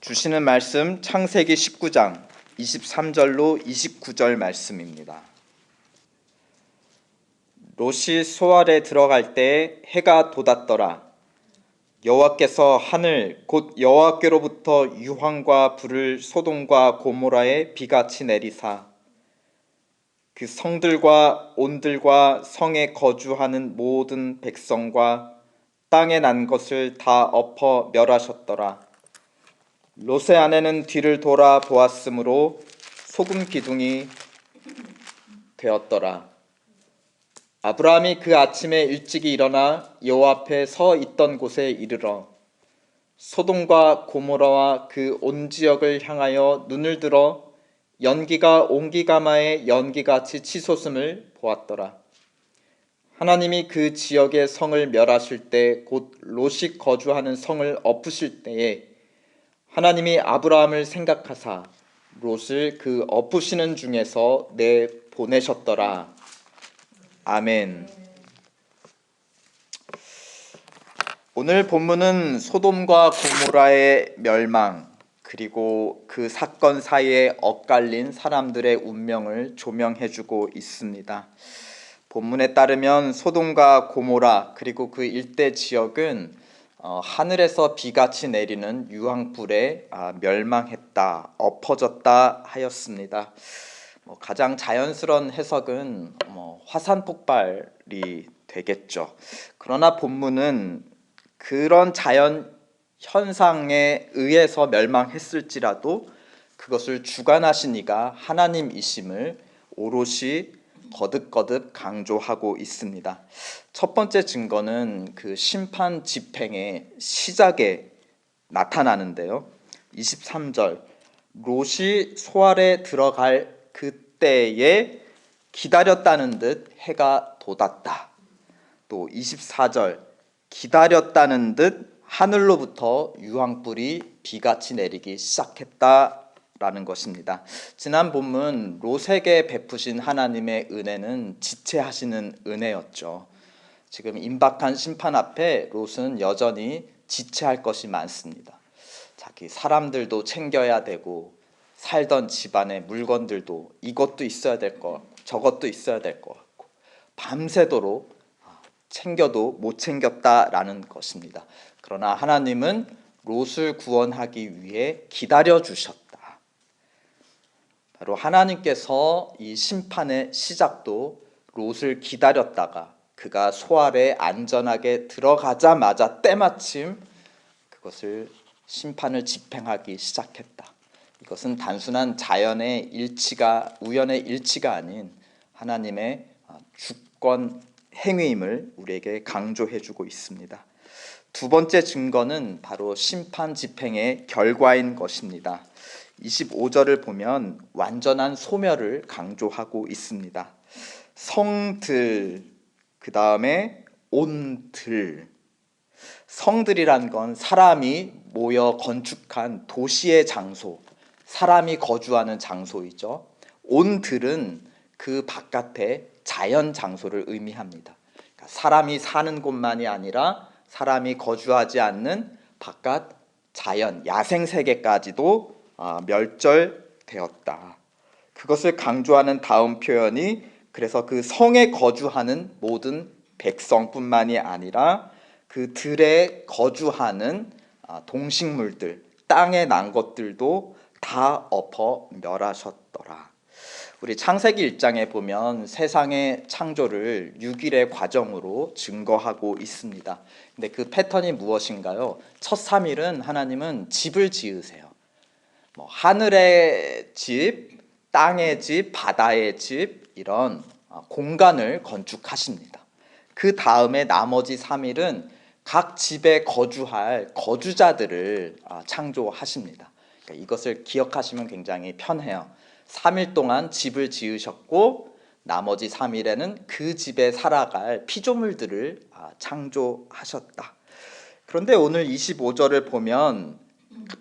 주시는 말씀 창세기 19장 23절로 29절 말씀입니다. 롯이 소알에 들어갈 때 해가 돋았더라. 여호와께서 하늘 곧 여호와께로부터 유황과 불을 소돔과 고모라에 비같이 내리사 그 성들과 온들과 성에 거주하는 모든 백성과 땅에 난 것을 다 엎어 멸하셨더라. 롯의 아내는 뒤를 돌아 보았으므로 소금 기둥이 되었더라. 아브라함이 그 아침에 일찍이 일어나 여호와 앞에 서 있던 곳에 이르러 소돔과 고모라와 그 온 지역을 향하여 눈을 들어 연기가 온기가마의 연기같이 치솟음을 보았더라. 하나님이 그 지역의 성을 멸하실 때 곧 롯이 거주하는 성을 엎으실 때에 하나님이 아브라함을 생각하사 롯을 그 엎으시는 중에서 내보내셨더라. 아멘. 오늘 본문은 소돔과 고모라의 멸망 그리고 그 사건 사이에 엇갈린 사람들의 운명을 조명해주고 있습니다. 본문에 따르면 소돔과 고모라 그리고 그 일대 지역은 하늘에서 비같이 내리는 유황불에 멸망했다, 엎어졌다 하였습니다. 가장 자연스러운 해석은 화산 폭발이 되겠죠. 그러나 본문은 그런 자연 현상에 의해서 멸망했을지라도 그것을 주관하신 이가 하나님이심을 오롯이 거듭거듭 강조하고 있습니다. 첫 번째 증거는 그 심판 집행의 시작에 나타나는데요. 23절 롯이 소알에 들어갈 그때에 기다렸다는 듯 해가 돋았다. 또 24절 기다렸다는 듯 하늘로부터 유황불이 비같이 내리기 시작했다 라는 것입니다. 지난 본문 롯에게 베푸신 하나님의 은혜는 지체하시는 은혜였죠. 지금 임박한 심판 앞에 롯은 여전히 지체할 것이 많습니다. 자기 사람들도 챙겨야 되고 살던 집안의 물건들도 이것도 있어야 될 것 같고 저것도 있어야 될 것 같고 밤새도록 챙겨도 못 챙겼다라는 것입니다. 그러나 하나님은 롯을 구원하기 위해 기다려 주셨다. 바로 하나님께서 이 심판의 시작도 롯을 기다렸다가 그가 소알에 안전하게 들어가자마자 때마침 그것을 심판을 집행하기 시작했다. 이것은 단순한 자연의 일치가 우연의 일치가 아닌 하나님의 주권 행위임을 우리에게 강조해주고 있습니다. 두 번째 증거는 바로 심판 집행의 결과인 것입니다. 25절을 보면 완전한 소멸을 강조하고 있습니다. 성들, 그 다음에 온들. 성들이란 건 사람이 모여 건축한 도시의 장소, 사람이 거주하는 장소이죠. 온들은 그 바깥의 자연 장소를 의미합니다. 그러니까 사람이 사는 곳만이 아니라 사람이 거주하지 않는 바깥 자연, 야생 세계까지도 멸절되었다. 그것을 강조하는 다음 표현이 그래서 그 성에 거주하는 모든 백성뿐만이 아니라 그 들에 거주하는 동식물들, 땅에 난 것들도 다 엎어 멸하셨더라. 우리 창세기 1장에 보면 세상의 창조를 6일의 과정으로 증거하고 있습니다. 근데 그 패턴이 무엇인가요? 첫 3일은 하나님은 집을 지으세요. 하늘의 집, 땅의 집, 바다의 집 이런 공간을 건축하십니다. 그 다음에 나머지 3일은 각 집에 거주할 거주자들을 창조하십니다. 그러니까 이것을 기억하시면 굉장히 편해요. 3일 동안 집을 지으셨고 나머지 3일에는 그 집에 살아갈 피조물들을 창조하셨다. 그런데 오늘 25절을 보면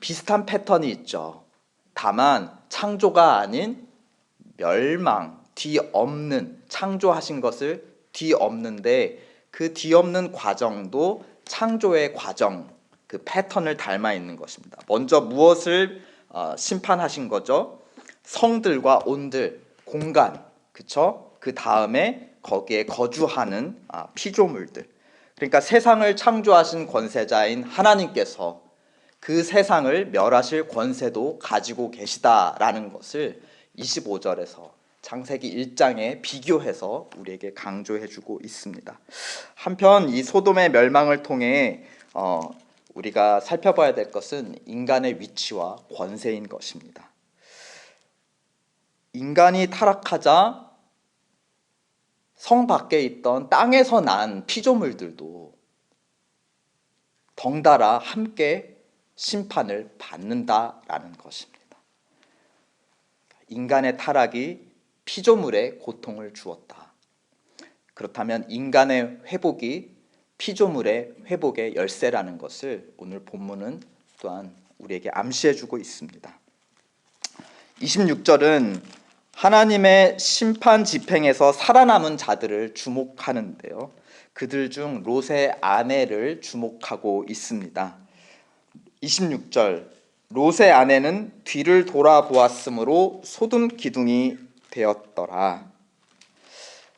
비슷한 패턴이 있죠. 다만 창조가 아닌 멸망, 뒤엎는, 창조하신 것을 뒤엎는데 그 뒤엎는 과정도 창조의 과정, 그 그 패턴을 닮아 있는 것입니다. 먼저 무엇을 심판하신 거죠? 성들과 온들, 공간, 그쵸? 그 다음에 거기에 거주하는 피조물들. 그러니까 세상을 창조하신 권세자인 하나님께서 그 세상을 멸하실 권세도 가지고 계시다라는 것을 25절에서 창세기 1장에 비교해서 우리에게 강조해주고 있습니다. 한편 이 소돔의 멸망을 통해 우리가 살펴봐야 될 것은 인간의 위치와 권세인 것입니다. 인간이 타락하자 성 밖에 있던 땅에서 난 피조물들도 덩달아 함께 심판을 받는다라는 것입니다. 인간의 타락이 피조물에 고통을 주었다. 그렇다면 인간의 회복이 피조물의 회복의 열쇠라는 것을 오늘 본문은 또한 우리에게 암시해주고 있습니다. 26절은 하나님의 심판 집행에서 살아남은 자들을 주목하는데요. 그들 중 롯의 아내를 주목하고 있습니다. 26절, 롯의 아내는 뒤를 돌아보았으므로 소금 기둥이 되었더라.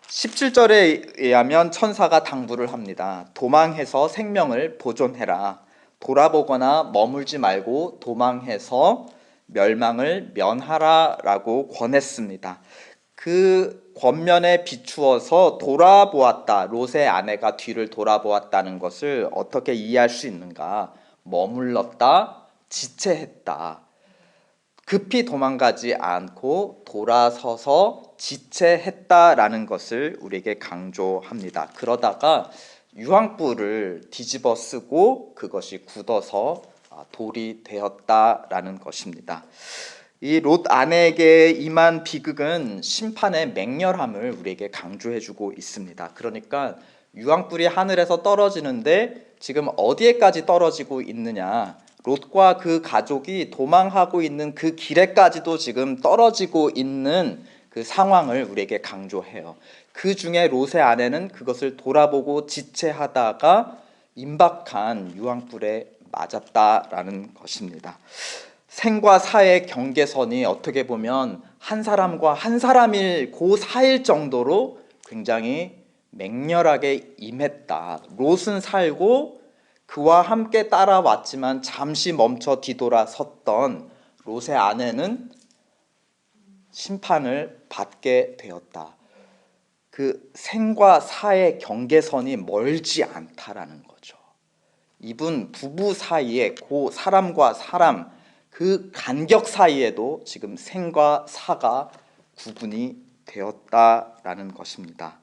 17절에 의하면 천사가 당부를 합니다. 도망해서 생명을 보존해라. 돌아보거나 머물지 말고 도망해서 멸망을 면하라 라고 권했습니다. 그 권면에 비추어서 돌아보았다, 롯의 아내가 뒤를 돌아보았다는 것을 어떻게 이해할 수 있는가? 머물렀다, 지체했다. 급히 도망가지 않고 돌아서서 지체했다라는 것을 우리에게 강조합니다. 그러다가 유황불을 뒤집어 쓰고 그것이 굳어서 돌이 되었다라는 것입니다. 이 롯 아내에게 임한 비극은 심판의 맹렬함을 우리에게 강조해주고 있습니다. 그러니까 유황불이 하늘에서 떨어지는데 지금 어디에까지 떨어지고 있느냐? 롯과 그 가족이 도망하고 있는 그 길에까지도 지금 떨어지고 있는 그 상황을 우리에게 강조해요. 그 중에 롯의 아내는 그것을 돌아보고 지체하다가 임박한 유황불에 맞았다라는 것입니다. 생과 사의 경계선이 어떻게 보면 한 사람과 한 사람일 그 사이일 정도로 굉장히 맹렬하게 임했다. 롯은 살고 그와 함께 따라왔지만 잠시 멈춰 뒤돌아섰던 롯의 아내는 심판을 받게 되었다. 그 생과 사의 경계선이 멀지 않다라는 거죠. 이분 부부 사이에 그 사람과 사람 그 간격 사이에도 지금 생과 사가 구분이 되었다라는 것입니다.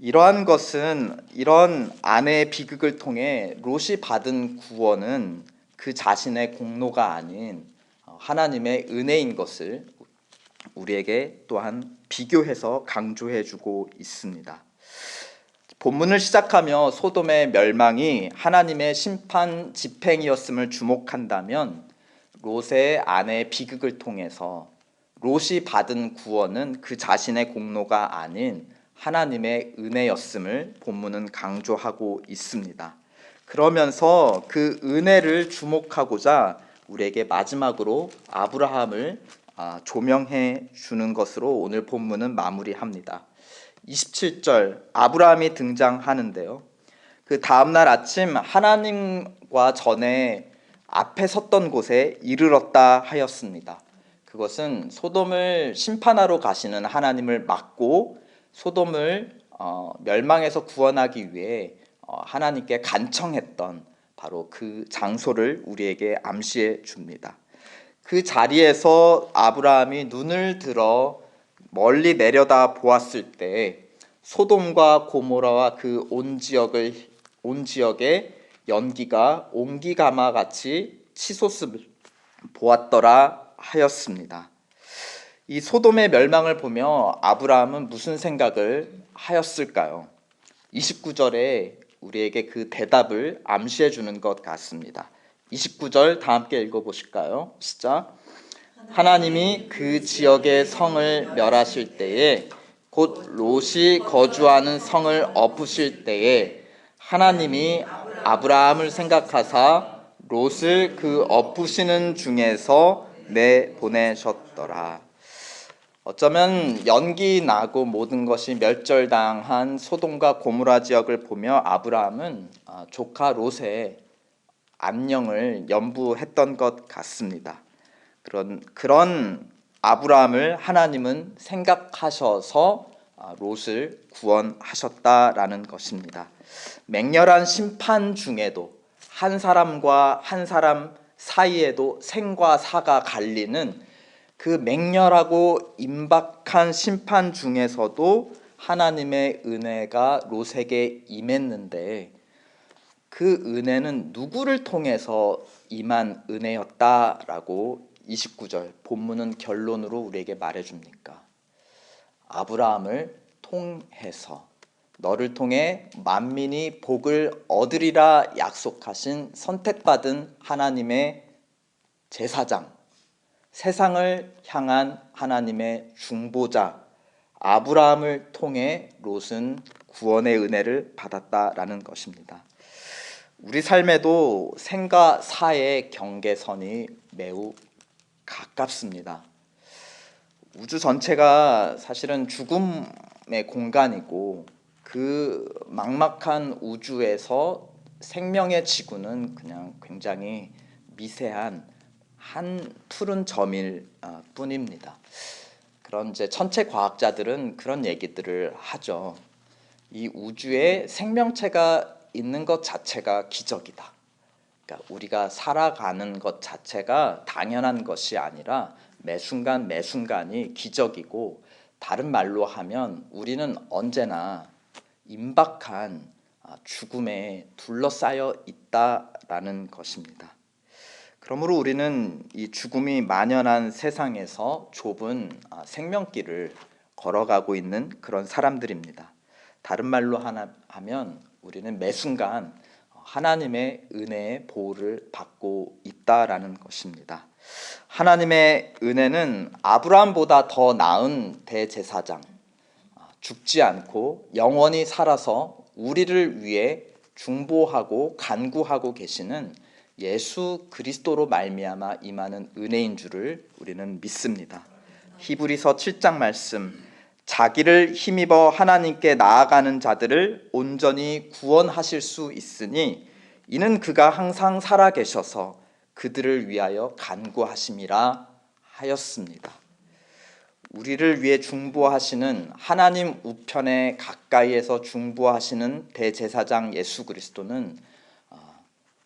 이러한 것은 이런 아내의 비극을 통해 롯이 받은 구원은 그 자신의 공로가 아닌 하나님의 은혜인 것을 우리에게 또한 비교해서 강조해주고 있습니다. 본문을 시작하며 소돔의 멸망이 하나님의 심판 집행이었음을 주목한다면 롯의 아내의 비극을 통해서 롯이 받은 구원은 그 자신의 공로가 아닌 하나님의 은혜였음을 본문은 강조하고 있습니다. 그러면서 그 은혜를 주목하고자 우리에게 마지막으로 아브라함을 조명해 주는 것으로 오늘 본문은 마무리합니다. 27절 아브라함이 등장하는데요. 그 다음날 아침 하나님과 전에 앞에 섰던 곳에 이르렀다 하였습니다. 그것은 소돔을 심판하러 가시는 하나님을 막고 소돔을 멸망에서 구원하기 위해 하나님께 간청했던 바로 그 장소를 우리에게 암시해 줍니다. 그 자리에서 아브라함이 눈을 들어 멀리 내려다 보았을 때 소돔과 고모라와 그 온 지역의 연기가 옹기가마 같이 치솟음을 보았더라 하였습니다. 이 소돔의 멸망을 보며 아브라함은 무슨 생각을 하였을까요? 29절에 우리에게 그 대답을 암시해 주는 것 같습니다. 29절 다 함께 읽어보실까요? 시작. 하나님이 그 지역의 성을 멸하실 때에 곧 롯이 거주하는 성을 엎으실 때에 하나님이 아브라함을 생각하사 롯을 그 엎으시는 중에서 내보내셨더라. 어쩌면 연기 나고 모든 것이 멸절당한 소돔과 고모라 지역을 보며 아브라함은 조카 롯의 안녕을 염두했던 것 같습니다. 그런 아브라함을 하나님은 생각하셔서 롯을 구원하셨다라는 것입니다. 맹렬한 심판 중에도 한 사람과 한 사람 사이에도 생과 사가 갈리는 그 맹렬하고 임박한 심판 중에서도 하나님의 은혜가 롯에게 임했는데, 그 은혜는 누구를 통해서 임한 은혜였다라고 29절 본문은 결론으로 우리에게 말해줍니까? 아브라함을 통해서, 너를 통해 만민이 복을 얻으리라 약속하신 선택받은 하나님의 제사장, 세상을 향한 하나님의 중보자 아브라함을 통해 롯은 구원의 은혜를 받았다라는 것입니다. 우리 삶에도 생과 사의 경계선이 매우 가깝습니다. 우주 전체가 사실은 죽음의 공간이고, 그 막막한 우주에서 생명의 지구는 그냥 굉장히 미세한 한 푸른 점일 뿐입니다. 그런 이제 천체 과학자들은 그런 얘기들을 하죠. 이 우주에 생명체가 있는 것 자체가 기적이다. 그러니까 우리가 살아가는 것 자체가 당연한 것이 아니라 매 순간 매 순간이 기적이고, 다른 말로 하면 우리는 언제나 임박한 죽음에 둘러싸여 있다라는 것입니다. 그러므로 우리는 이 죽음이 만연한 세상에서 좁은 생명길을 걸어가고 있는 그런 사람들입니다. 다른 말로 하면 우리는 매 순간 하나님의 은혜의 보호를 받고 있다라는 것입니다. 하나님의 은혜는 아브라함보다 더 나은 대제사장, 죽지 않고 영원히 살아서 우리를 위해 중보하고 간구하고 계시는 예수 그리스도로 말미암아 임하는 은혜인 줄을 우리는 믿습니다. 히브리서 7장 말씀, 자기를 힘입어 하나님께 나아가는 자들을 온전히 구원하실 수 있으니 이는 그가 항상 살아계셔서 그들을 위하여 간구하심이라 하였습니다. 우리를 위해 중보하시는, 하나님 우편에 가까이에서 중보하시는 대제사장 예수 그리스도는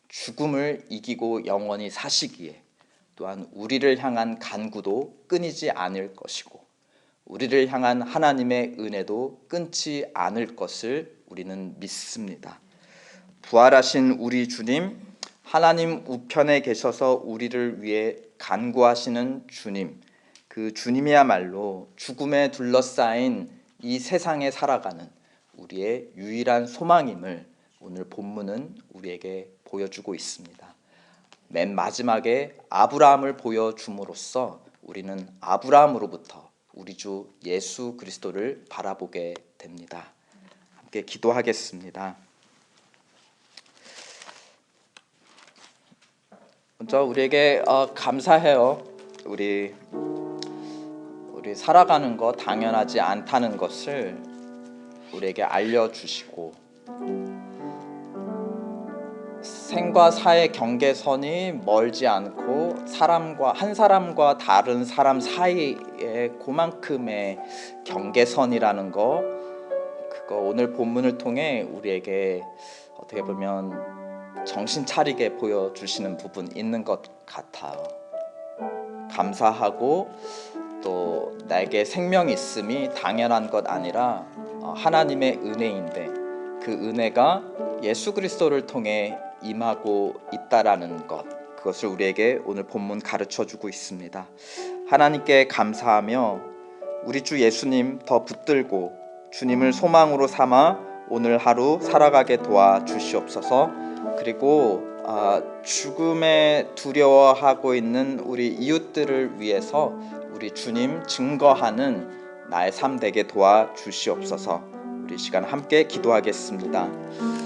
죽음을 이기고 영원히 사시기에, 또한 우리를 향한 간구도 끊이지 않을 것이고 우리를 향한 하나님의 은혜도 끊지 않을 것을 우리는 믿습니다. 부활하신 우리 주님, 하나님 우편에 계셔서 우리를 위해 간구하시는 주님, 그 주님이야말로 죽음에 둘러싸인 이 세상에 살아가는 우리의 유일한 소망임을 오늘 본문은 우리에게 보여주고 있습니다. 맨 마지막에 아브라함을 보여줌으로써 우리는 아브라함으로부터 우리 주 예수 그리스도를 바라보게 됩니다. 함께 기도하겠습니다. 먼저 우리에게 감사해요. 우리 살아가는 것 당연하지 않다는 것을 우리에게 알려주시고, 생과 사의 경계선이 멀지 않고 한 사람과 다른 사람 사이에 그만큼의 경계선이라는 거, 그거 오늘 본문을 통해 우리에게 어떻게 보면 정신 차리게 보여주시는 부분 있는 것 같아요. 감사하고, 또 나에게 생명이 있음이 당연한 것 아니라 하나님의 은혜인데, 그 은혜가 예수 그리스도를 통해 임하고 있다라는 것, 그것을 우리에게 오늘 본문 가르쳐주고 있습니다. 하나님께 감사하며 우리 주 예수님 더 붙들고 주님을 소망으로 삼아 오늘 하루 살아가게 도와주시옵소서. 그리고 죽음에 두려워하고 있는 우리 이웃들을 위해서 우리 주님 증거하는 나의 삶 되게 도와주시옵소서. 우리 시간 함께 기도하겠습니다.